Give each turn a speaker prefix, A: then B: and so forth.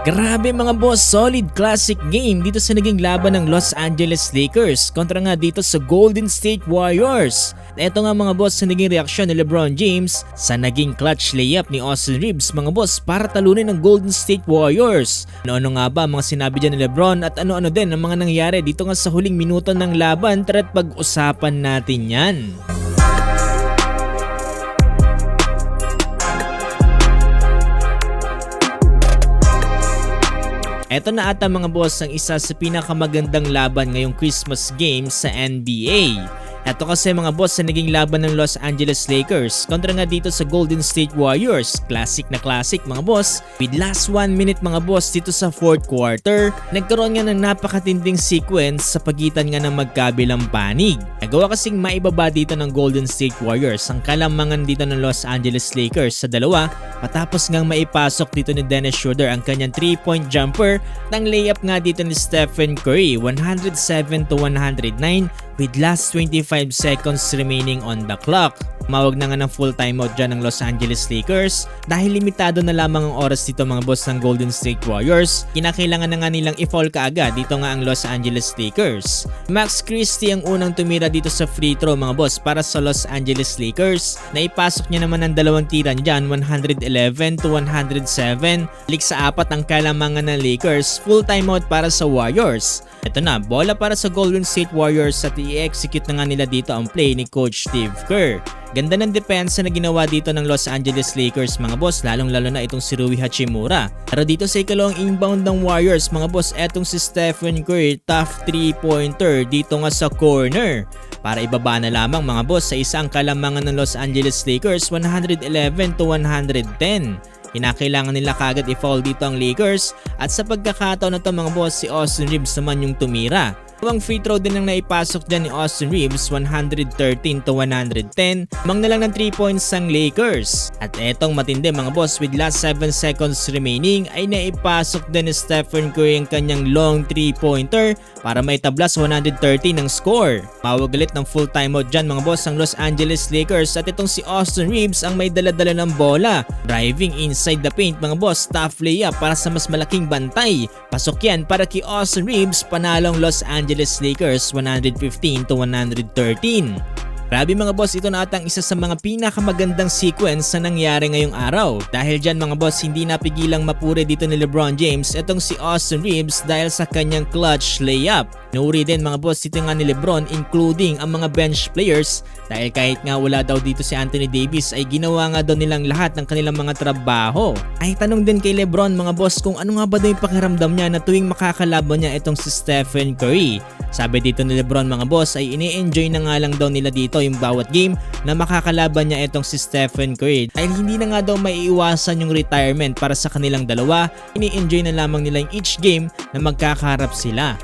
A: Grabe mga boss, solid classic game dito sa naging laban ng Los Angeles Lakers kontra nga dito sa Golden State Warriors. Ito nga mga boss sa naging reaksyon ni LeBron James sa naging clutch layup ni Austin Reeves mga boss para talunin ng Golden State Warriors. Ano-ano nga ba mga sinabi dyan ni LeBron at ano-ano din ang mga nangyari dito nga sa huling minuto ng laban? Tara't pag-usapan natin yan. Ito na ata mga boss ang isa sa pinakamagandang laban ngayong Christmas game sa NBA. Ito kasi mga boss sa naging laban ng Los Angeles Lakers kontra nga dito sa Golden State Warriors. Classic na classic mga boss. With last 1 minute mga boss dito sa 4th quarter, nagkaroon nga ng napakatinding sequence sa pagitan nga ng magkabilang panig. Nagawa kasing maibaba dito ng Golden State Warriors ang kalamangan dito ng Los Angeles Lakers sa dalawa matapos ngang maipasok dito ni Dennis Schroeder ang kanyang 3-point jumper ng layup nga dito ni Stephen Curry 107-109 with last 25 seconds remaining on the clock. Mawag na nga ng full timeout dyan ng Los Angeles Lakers dahil limitado na lamang ang oras dito mga boss ng Golden State Warriors. Kinakailangan na nga nilang i-foul kaagad dito nga ang Los Angeles Lakers. Max Christie ang unang tumira dito sa free throw mga boss para sa Los Angeles Lakers. Naipasok niya naman ang dalawang tira dyan 111-107. Lik sa apat ang kalamangan ng Lakers. Full timeout para sa Warriors. Ito na, bola para sa Golden State Warriors at i-execute na nga nila dito ang play ni Coach Steve Kerr. Ganda ng depensa na ginawa dito ng Los Angeles Lakers mga boss, lalong-lalo na itong si Rui Hachimura. Pero dito sa ikalawang inbound ng Warriors mga boss, etong si Stephen Curry, tough 3-pointer dito nga sa corner. Para ibaba na lamang mga boss sa isang kalamangan ng Los Angeles Lakers 111-110. Kinakailangan nila kagad i-foul dito ang Lakers at sa pagkakataon na to mga boss si Austin Reeves naman yung tumira. Ang free throw din ang naipasok dyan ni Austin Reeves 113-110. Mang na lang ng 3 points ang Lakers. At etong matindi mga boss with last 7 seconds remaining ay naipasok din ni Stephen Curry ang kanyang long 3-pointer para maitablas 113 ng score. Mawag ulit ng full timeout dyan mga boss ang Los Angeles Lakers at itong si Austin Reeves ang may dala-dala ng bola. Driving inside the paint mga boss, tough layup para sa mas malaking bantay. Pasok yan para kay Austin Reeves, panalong Los Angeles Lakers 115-113. Grabe mga boss, ito na atang isa sa mga pinakamagandang sequence na nangyari ngayong araw. Dahil dyan mga boss, hindi napigilang mapuri dito ni LeBron James itong si Austin Reeves dahil sa kanyang clutch layup. Nauri din mga boss dito nga ni LeBron including ang mga bench players dahil kahit nga wala daw dito si Anthony Davis ay ginawa nga daw nilang lahat ng kanilang mga trabaho. Ay tanong din kay LeBron mga boss kung ano nga ba daw yung pakiramdam niya na tuwing makakalaban niya itong si Stephen Curry. Sabi dito ni LeBron mga boss ay ini-enjoy na nga lang daw nila dito yung bawat game na makakalaban niya itong si Stephen Curry dahil hindi na nga daw maiiwasan yung retirement para sa kanilang dalawa. Ini-enjoy na lamang nila yung each game na magkakaharap sila.